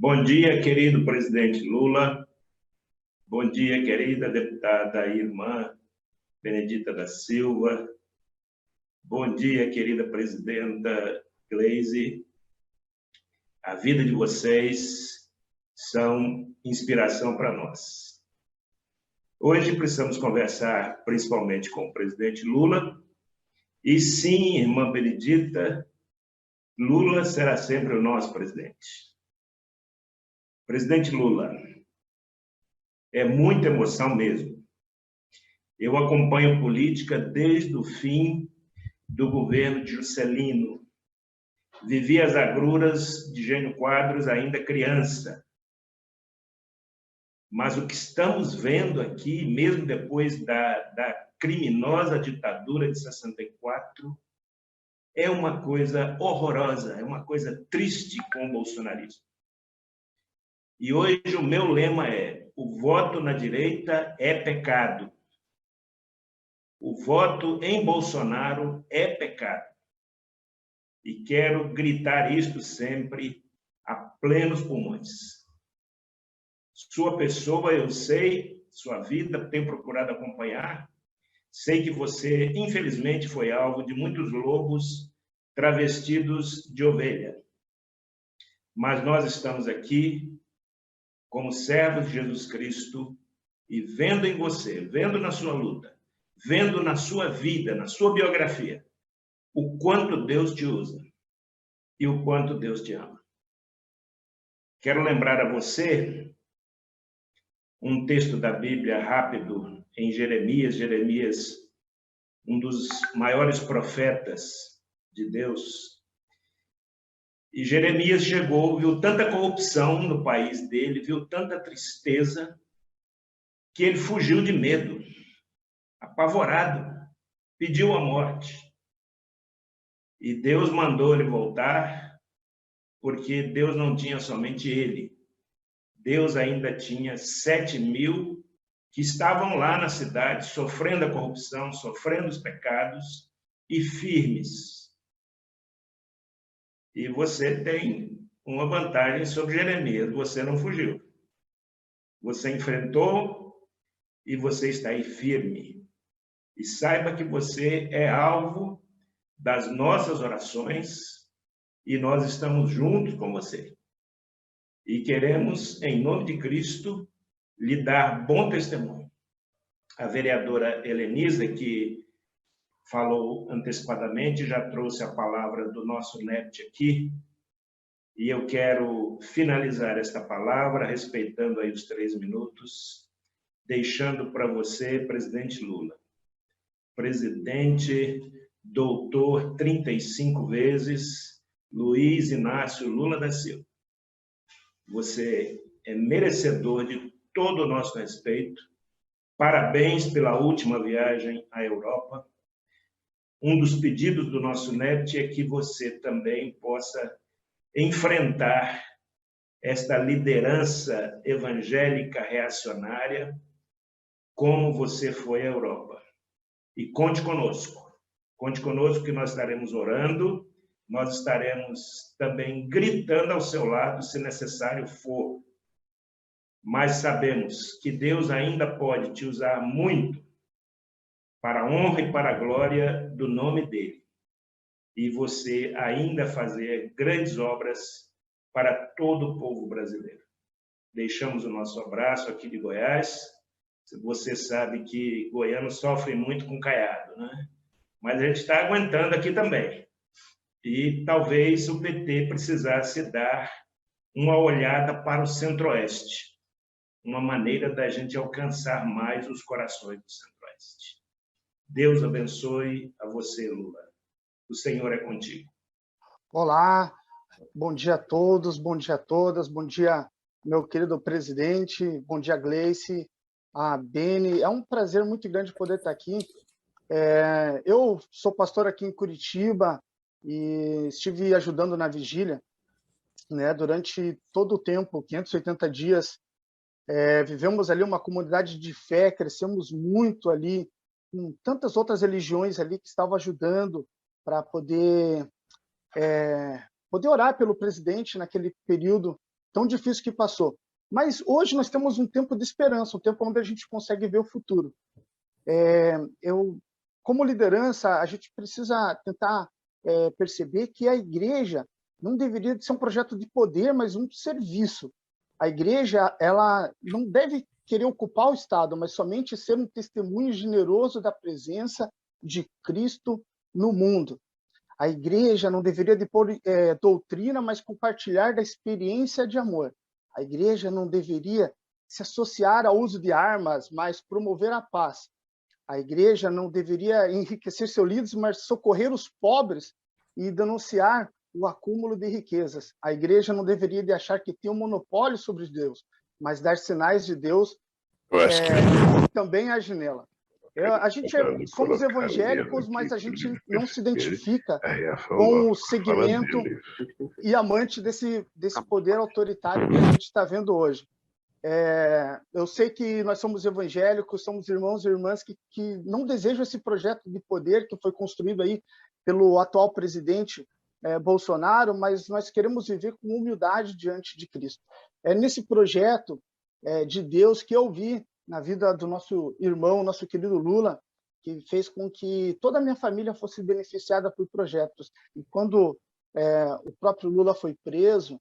Bom dia, querido presidente Lula. Bom dia, querida deputada irmã Benedita da Silva. Bom dia, querida presidenta Gleisi. A vida de vocês são inspiração para nós. Hoje precisamos conversar principalmente com o presidente Lula. E sim, irmã Benedita, Lula será sempre o nosso presidente. Presidente Lula, é muita emoção mesmo. Eu acompanho política desde o fim do governo de Juscelino. Vivi as agruras de Jânio Quadros ainda criança. Mas o que estamos vendo aqui, mesmo depois da criminosa ditadura de 64, é uma coisa horrorosa, é uma coisa triste com o bolsonarismo. E hoje o meu lema é: o voto na direita é pecado. O voto em Bolsonaro é pecado. E quero gritar isto sempre a plenos pulmões. Sua pessoa, eu sei, sua vida, tenho procurado acompanhar. Sei que você, infelizmente, foi alvo de muitos lobos travestidos de ovelha. Mas nós estamos aqui como servos de Jesus Cristo e vendo em você, vendo na sua luta, vendo na sua vida, na sua biografia, o quanto Deus te usa e o quanto Deus te ama. Quero lembrar a você um texto da Bíblia rápido em Jeremias, um dos maiores profetas de Deus. E Jeremias chegou, viu tanta corrupção no país dele, viu tanta tristeza, que ele fugiu de medo, apavorado, pediu a morte. E Deus mandou ele voltar, porque Deus não tinha somente ele. Deus ainda tinha 7.000 que estavam lá na cidade, sofrendo a corrupção, sofrendo os pecados e firmes. E você tem uma vantagem sobre Jeremias: você não fugiu. Você enfrentou e você está aí firme. E saiba que você é alvo das nossas orações e nós estamos juntos com você. E queremos, em nome de Cristo, lhe dar bom testemunho. A vereadora Helenisa, que falou antecipadamente, já trouxe a palavra do nosso NEPT aqui, e eu quero finalizar esta palavra, respeitando aí os 3 minutos, deixando para você, presidente Lula. Presidente, doutor 35 vezes, Luiz Inácio Lula da Silva. Você é merecedor de todo o nosso respeito. Parabéns pela última viagem à Europa. Um dos pedidos do nosso NEPT é que você também possa enfrentar esta liderança evangélica reacionária como você foi à Europa. E conte conosco que nós estaremos orando, nós estaremos também gritando ao seu lado, se necessário for. Mas sabemos que Deus ainda pode te usar muito para a honra e para a glória do nome dele. E você ainda fazer grandes obras para todo o povo brasileiro. Deixamos o nosso abraço aqui de Goiás. Você sabe que goiano sofre muito com caiado, né? Mas a gente está aguentando aqui também. E talvez o PT precisasse dar uma olhada para o Centro-Oeste, uma maneira da gente alcançar mais os corações do Centro-Oeste. Deus abençoe a você, Lula. O Senhor é contigo. Olá, bom dia a todos, bom dia a todas, bom dia, meu querido presidente, bom dia, Gleice, a Beni. É um prazer muito grande poder estar aqui. Eu sou pastor aqui em Curitiba e estive ajudando na vigília, né, durante todo o tempo, 580 dias. Vivemos ali uma comunidade de fé, crescemos muito ali, com tantas outras religiões ali que estavam ajudando para poder orar pelo presidente naquele período tão difícil que passou. Mas hoje nós temos um tempo de esperança, um tempo onde a gente consegue ver o futuro. Como liderança, a gente precisa tentar perceber que a igreja não deveria ser um projeto de poder, mas um serviço. A igreja, ela não deve querer ocupar o Estado, mas somente ser um testemunho generoso da presença de Cristo no mundo. A igreja não deveria depor doutrina, mas compartilhar da experiência de amor. A igreja não deveria se associar ao uso de armas, mas promover a paz. A igreja não deveria enriquecer seus líderes, mas socorrer os pobres e denunciar o acúmulo de riquezas. A igreja não deveria de achar que tem um monopólio sobre Deus, mas dar sinais de Deus também age nela. A gente somos evangélicos, mas a gente não se identifica com o segmento e amante desse poder autoritário que a gente está vendo hoje. Eu sei que nós somos evangélicos, somos irmãos e irmãs que não desejam esse projeto de poder que foi construído aí pelo atual presidente Bolsonaro, mas nós queremos viver com humildade diante de Cristo. É nesse projeto de Deus que eu vi na vida do nosso irmão, nosso querido Lula, que fez com que toda a minha família fosse beneficiada por projetos. E quando o próprio Lula foi preso,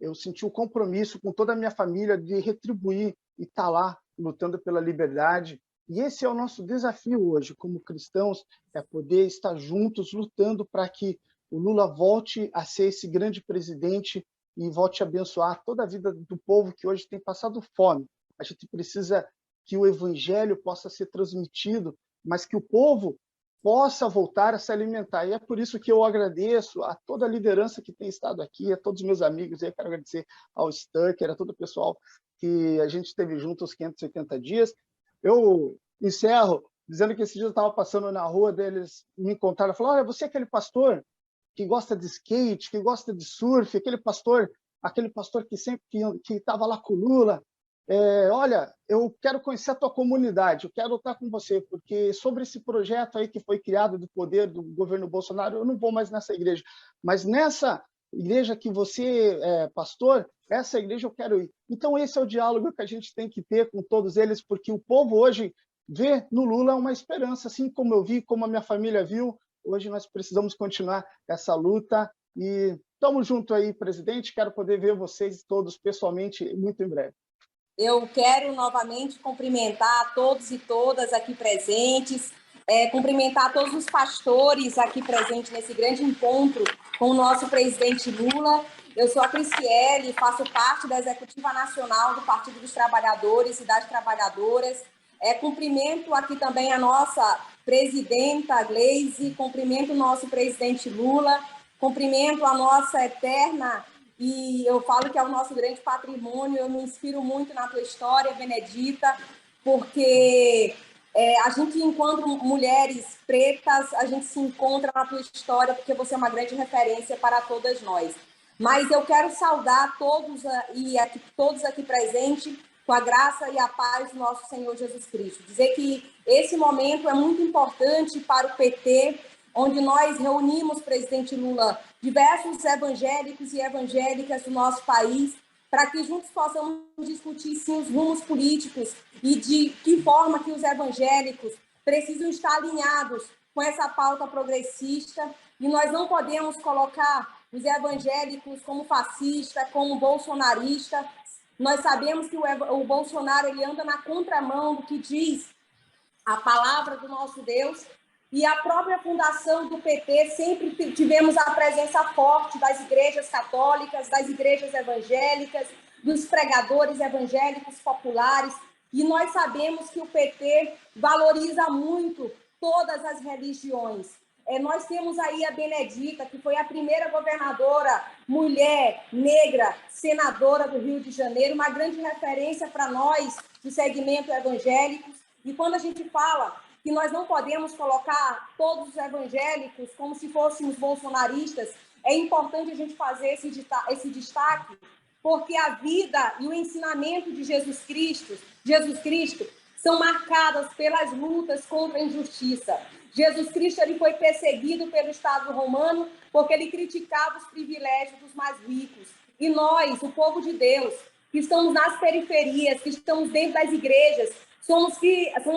eu senti o compromisso com toda a minha família de retribuir e estar lá lutando pela liberdade. E esse é o nosso desafio hoje, como cristãos, é poder estar juntos lutando para que o Lula volte a ser esse grande presidente e volte a abençoar toda a vida do povo que hoje tem passado fome. A gente precisa que o evangelho possa ser transmitido, mas que o povo possa voltar a se alimentar. E é por isso que eu agradeço a toda a liderança que tem estado aqui, a todos os meus amigos. Eu quero agradecer ao Stucker, a todo o pessoal que a gente esteve junto os 580 dias. Eu encerro dizendo que esse dia eu estava passando na rua, deles me encontraram e falaram: olha, você é aquele pastor que gosta de skate, que gosta de surf, aquele pastor que sempre que estava lá com o Lula. Olha, eu quero conhecer a tua comunidade, eu quero estar com você, porque sobre esse projeto aí que foi criado do poder do governo Bolsonaro, eu não vou mais nessa igreja, mas nessa igreja que você é pastor, essa igreja eu quero ir. Então esse é o diálogo que a gente tem que ter com todos eles, porque o povo hoje vê no Lula uma esperança, assim como eu vi, como a minha família viu. Hoje nós precisamos continuar essa luta e estamos junto aí, presidente, quero poder ver vocês todos pessoalmente muito em breve. Eu quero novamente cumprimentar todos e todas aqui presentes, cumprimentar todos os pastores aqui presentes nesse grande encontro com o nosso presidente Lula. Eu sou a Cristiele, faço parte da Executiva Nacional do Partido dos Trabalhadores e das Trabalhadoras. Cumprimento aqui também a nossa presidenta Gleisi, cumprimento o nosso presidente Lula, cumprimento a nossa eterna... E eu falo que é o nosso grande patrimônio. Eu me inspiro muito na tua história, Benedita, porque a gente, enquanto mulheres pretas, a gente se encontra na tua história, porque você é uma grande referência para todas nós. Mas eu quero saudar todos aqui presentes com a graça e a paz do nosso Senhor Jesus Cristo. Dizer que esse momento é muito importante para o PT, onde nós reunimos, presidente Lula, diversos evangélicos e evangélicas do nosso país, para que juntos possamos discutir, sim, os rumos políticos e de que forma que os evangélicos precisam estar alinhados com essa pauta progressista. E nós não podemos colocar os evangélicos como fascista, como bolsonarista. Nós sabemos que o Bolsonaro ele anda na contramão do que diz a palavra do nosso Deus. E a própria fundação do PT sempre tivemos a presença forte das igrejas católicas, das igrejas evangélicas, dos pregadores evangélicos populares. E nós sabemos que o PT valoriza muito todas as religiões. Nós temos aí a Benedita, que foi a primeira governadora mulher, negra, senadora do Rio de Janeiro, uma grande referência para nós do segmento evangélico. E quando a gente fala que nós não podemos colocar todos os evangélicos como se fôssemos bolsonaristas, é importante a gente fazer esse destaque, porque a vida e o ensinamento de Jesus Cristo são marcadas pelas lutas contra a injustiça. Jesus Cristo ele foi perseguido pelo Estado romano porque ele criticava os privilégios dos mais ricos. E nós, o povo de Deus, que estamos nas periferias, que estamos dentro das igrejas, somos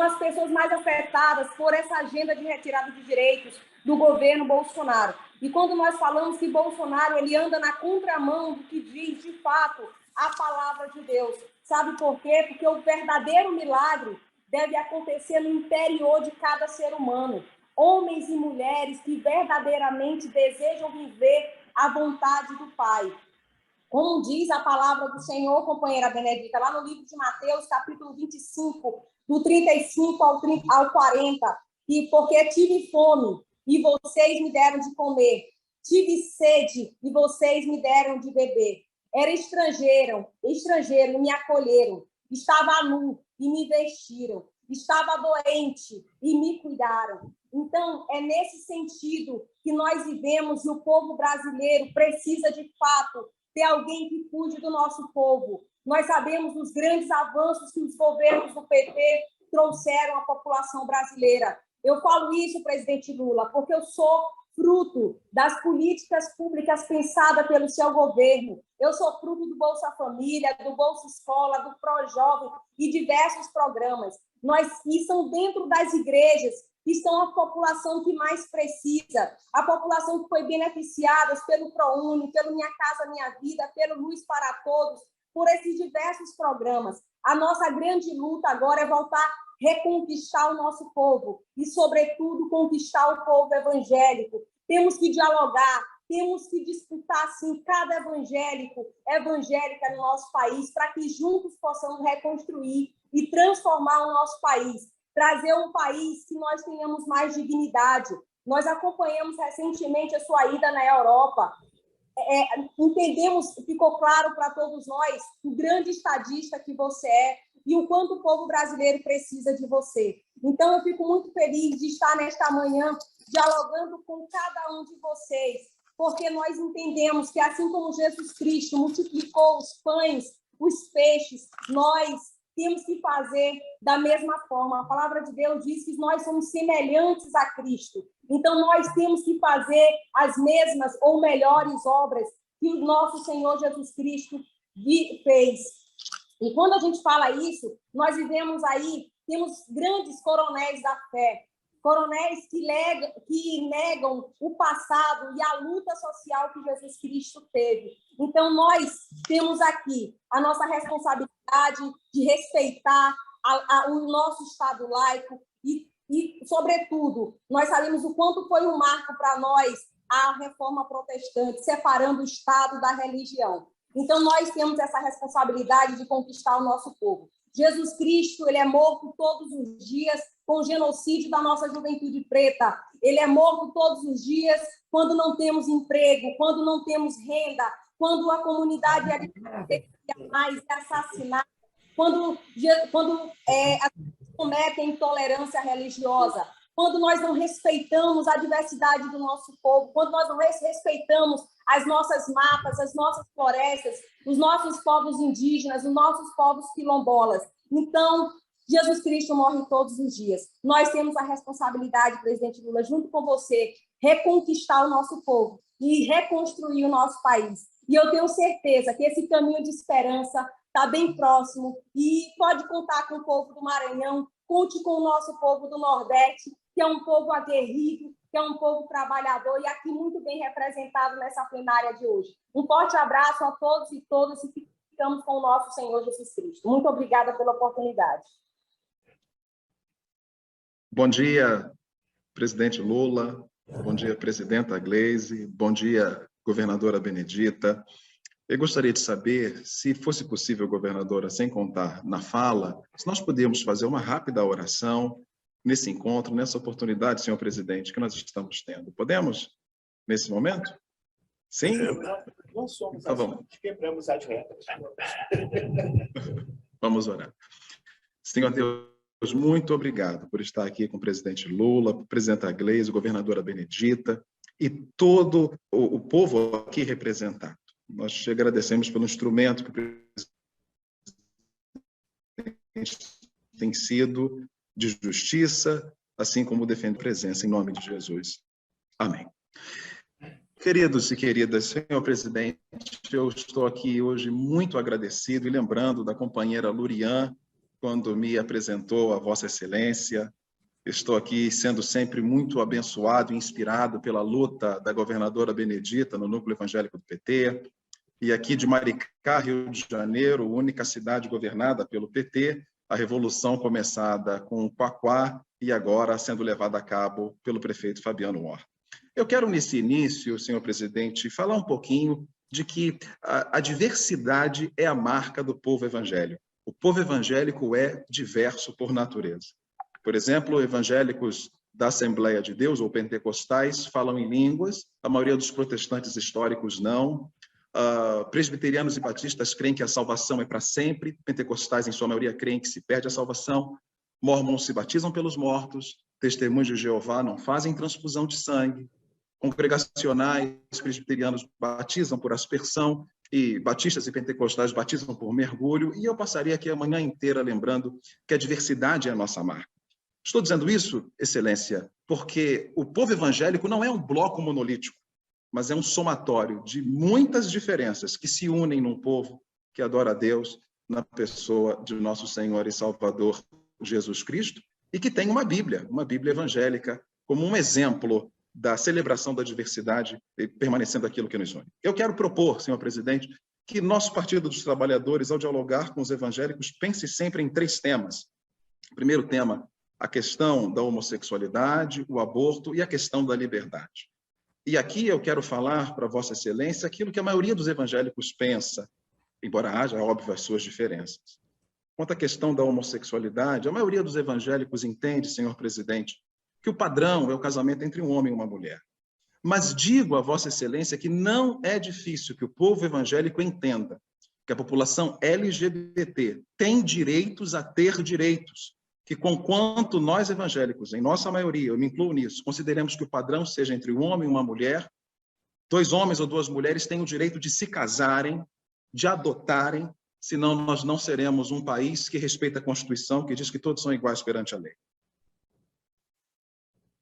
as pessoas mais afetadas por essa agenda de retirada de direitos do governo Bolsonaro. E quando nós falamos que Bolsonaro ele anda na contramão do que diz, de fato, a palavra de Deus. Sabe por quê? Porque o verdadeiro milagre deve acontecer no interior de cada ser humano. Homens e mulheres que verdadeiramente desejam viver a vontade do Pai. Como diz a palavra do Senhor, companheira Benedita, lá no livro de Mateus, capítulo 25, do 35 ao 40, e porque tive fome e vocês me deram de comer, tive sede e vocês me deram de beber, era estrangeiro e me acolheram, estava nu e me vestiram, estava doente e me cuidaram. Então, é nesse sentido que nós vivemos e o povo brasileiro precisa, de fato, ter alguém que cuide do nosso povo. Nós sabemos dos grandes avanços que os governos do PT trouxeram à população brasileira. Eu falo isso, presidente Lula, porque eu sou fruto das políticas públicas pensadas pelo seu governo. Eu sou fruto do Bolsa Família, do Bolsa Escola, do ProJovem e diversos programas. E são dentro das igrejas que estão a população que mais precisa, a população que foi beneficiada pelo ProUni, pelo Minha Casa Minha Vida, pelo Luz para Todos, por esses diversos programas. A nossa grande luta agora é voltar a reconquistar o nosso povo e, sobretudo, conquistar o povo evangélico. Temos que dialogar, temos que disputar, sim, cada evangélica no nosso país, para que juntos possamos reconstruir e transformar o nosso país, trazer um país que nós tenhamos mais dignidade. Nós acompanhamos recentemente a sua ida na Europa. Entendemos, ficou claro para todos nós, o grande estadista que você é e o quanto o povo brasileiro precisa de você. Então, eu fico muito feliz de estar nesta manhã dialogando com cada um de vocês, porque nós entendemos que, assim como Jesus Cristo multiplicou os pães, os peixes, nós temos que fazer da mesma forma. A palavra de Deus diz que nós somos semelhantes a Cristo. Então, nós temos que fazer as mesmas ou melhores obras que o nosso Senhor Jesus Cristo fez. E quando a gente fala isso, nós vivemos aí, temos grandes coronéis da fé, coronéis que negam o passado e a luta social que Jesus Cristo teve. Então, nós temos aqui a nossa responsabilidade de respeitar o nosso Estado laico e, sobretudo, nós sabemos o quanto foi um marco para nós a reforma protestante, separando o Estado da religião. Então, nós temos essa responsabilidade de conquistar o nosso povo. Jesus Cristo, ele é morto todos os dias com o genocídio da nossa juventude preta. Ele é morto todos os dias quando não temos emprego, quando não temos renda, quando a comunidade é assassinada, quando cometem intolerância religiosa, quando nós não respeitamos a diversidade do nosso povo, quando nós não respeitamos as nossas matas, as nossas florestas, os nossos povos indígenas, os nossos povos quilombolas. Então, Jesus Cristo morre todos os dias. Nós temos a responsabilidade, presidente Lula, junto com você, reconquistar o nosso povo e reconstruir o nosso país. E eu tenho certeza que esse caminho de esperança está bem próximo e pode contar com o povo do Maranhão, conte com o nosso povo do Nordeste, que é um povo aguerrido, que é um povo trabalhador e aqui muito bem representado nessa plenária de hoje. Um forte abraço a todos e todas e ficamos com o nosso Senhor Jesus Cristo. Muito obrigada pela oportunidade. Bom dia, presidente Lula. Bom dia, presidenta Gleisi. Bom dia, governadora Benedita. Eu gostaria de saber, se fosse possível, governadora, sem contar na fala, se nós podíamos fazer uma rápida oração nesse encontro, nessa oportunidade, senhor presidente, que nós estamos tendo. Podemos, nesse momento? Sim? Não somos tá bom. Quebramos as regras. Vamos orar. Senhor Deus, muito obrigado por estar aqui com o presidente Lula, a presidenta Gleisi, a governadora Benedita e todo o povo aqui representado. Nós te agradecemos pelo instrumento que o presidente tem sido de justiça, assim como defende presença, em nome de Jesus. Amém. Queridos e queridas, senhor presidente, eu estou aqui hoje muito agradecido e lembrando da companheira Lurian, quando me apresentou a Vossa Excelência. Estou aqui sendo sempre muito abençoado e inspirado pela luta da governadora Benedita no núcleo evangélico do PT. E aqui de Maricá, Rio de Janeiro, única cidade governada pelo PT, a revolução começada com o Quaquá e agora sendo levada a cabo pelo prefeito Fabiano Horta. Eu quero, nesse início, senhor presidente, falar um pouquinho de que a diversidade é a marca do povo evangélico. O povo evangélico é diverso por natureza. Por exemplo, evangélicos da Assembleia de Deus, ou pentecostais, falam em línguas, a maioria dos protestantes históricos não. Presbiterianos e batistas creem que a salvação é para sempre, pentecostais, em sua maioria, creem que se perde a salvação, mormons se batizam pelos mortos, testemunhos de Jeová não fazem transfusão de sangue, congregacionais presbiterianos batizam por aspersão, e batistas e pentecostais batizam por mergulho, e eu passaria aqui a manhã inteira lembrando que a diversidade é a nossa marca. Estou dizendo isso, Excelência, porque o povo evangélico não é um bloco monolítico, mas é um somatório de muitas diferenças que se unem num povo que adora a Deus na pessoa de nosso Senhor e Salvador Jesus Cristo, e que tem uma Bíblia evangélica, como um exemplo da celebração da diversidade e permanecendo aquilo que nos une. Eu quero propor, senhor presidente, que nosso Partido dos Trabalhadores, ao dialogar com os evangélicos, pense sempre em 3 temas. O primeiro tema, a questão da homossexualidade, o aborto e a questão da liberdade. E aqui eu quero falar para Vossa Excelência aquilo que a maioria dos evangélicos pensa, embora haja, óbvio, as suas diferenças. Quanto à questão da homossexualidade, a maioria dos evangélicos entende, senhor presidente, que o padrão é o casamento entre um homem e uma mulher. Mas digo a Vossa Excelência que não é difícil que o povo evangélico entenda que a população LGBT tem direitos a ter direitos, que conquanto nós evangélicos, em nossa maioria, eu me incluo nisso, consideremos que o padrão seja entre um homem e uma mulher, 2 homens ou 2 mulheres têm o direito de se casarem, de adotarem, senão nós não seremos um país que respeita a Constituição, que diz que todos são iguais perante a lei.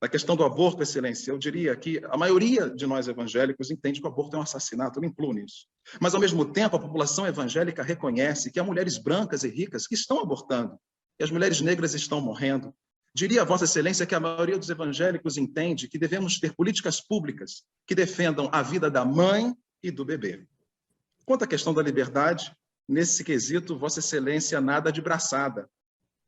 Na questão do aborto, Excelência, eu diria que a maioria de nós evangélicos entende que o aborto é um assassinato, eu me incluo nisso. Mas, ao mesmo tempo, a população evangélica reconhece que há mulheres brancas e ricas que estão abortando, e as mulheres negras estão morrendo. Diria a Vossa Excelência que a maioria dos evangélicos entende que devemos ter políticas públicas que defendam a vida da mãe e do bebê. Quanto à questão da liberdade, nesse quesito, Vossa Excelência nada de braçada,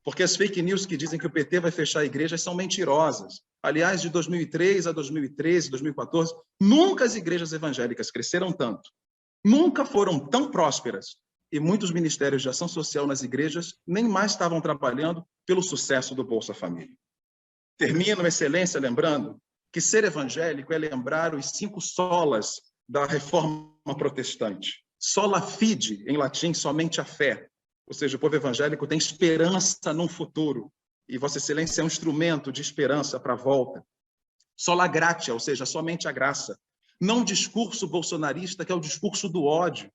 porque as fake news que dizem que o PT vai fechar igrejas são mentirosas. Aliás, de 2003 a 2013, 2014, nunca as igrejas evangélicas cresceram tanto, nunca foram tão prósperas, e muitos ministérios de ação social nas igrejas nem mais estavam trabalhando pelo sucesso do Bolsa Família. Termino, Excelência, lembrando que ser evangélico é lembrar os 5 solas da reforma protestante. Sola fide, em latim, somente a fé. Ou seja, o povo evangélico tem esperança num futuro, e Vossa Excelência é um instrumento de esperança para a volta. Sola gratia, ou seja, somente a graça. Não um discurso bolsonarista, que é o discurso do ódio,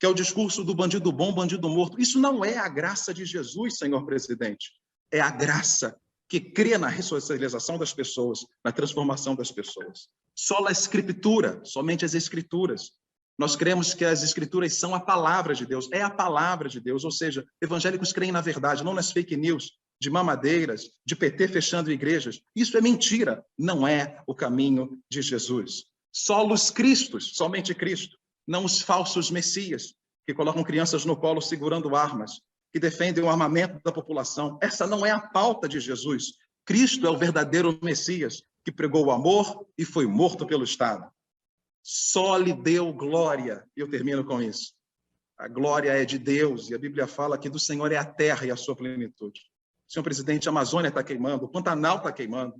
que é o discurso do bandido bom, bandido morto. Isso não é a graça de Jesus, senhor presidente. É a graça que crê na ressocialização das pessoas, na transformação das pessoas. Sola escritura, somente as escrituras. Nós cremos que as escrituras são a palavra de Deus, é a palavra de Deus, ou seja, evangélicos creem na verdade, não nas fake news, de mamadeiras, de PT fechando igrejas. Isso é mentira, não é o caminho de Jesus. Solos Cristos, somente Cristo, não os falsos messias, que colocam crianças no colo segurando armas, que defendem o armamento da população. Essa não é a pauta de Jesus. Cristo é o verdadeiro Messias, que pregou o amor e foi morto pelo Estado. Só lhe deu glória. E eu termino com isso. A glória é de Deus, e a Bíblia fala que do Senhor é a terra e a sua plenitude. Senhor presidente, a Amazônia está queimando, o Pantanal está queimando,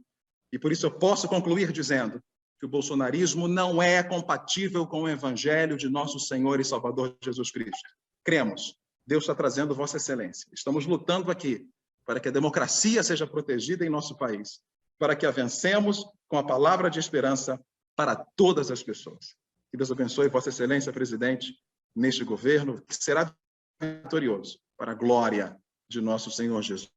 e por isso eu posso concluir dizendo que o bolsonarismo não é compatível com o evangelho de nosso Senhor e Salvador Jesus Cristo. Cremos, Deus está trazendo Vossa Excelência. Estamos lutando aqui para que a democracia seja protegida em nosso país, para que a vencemos com a palavra de esperança para todas as pessoas. Que Deus abençoe Vossa Excelência, presidente, neste governo, que será vitorioso para a glória de nosso Senhor Jesus,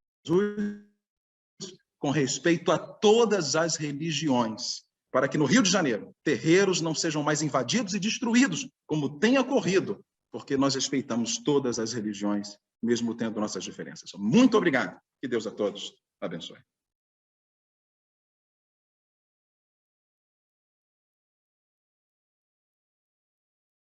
com respeito a todas as religiões, para que no Rio de Janeiro terreiros não sejam mais invadidos e destruídos, como tem ocorrido, porque nós respeitamos todas as religiões, mesmo tendo nossas diferenças. Muito obrigado. Que Deus a todos abençoe.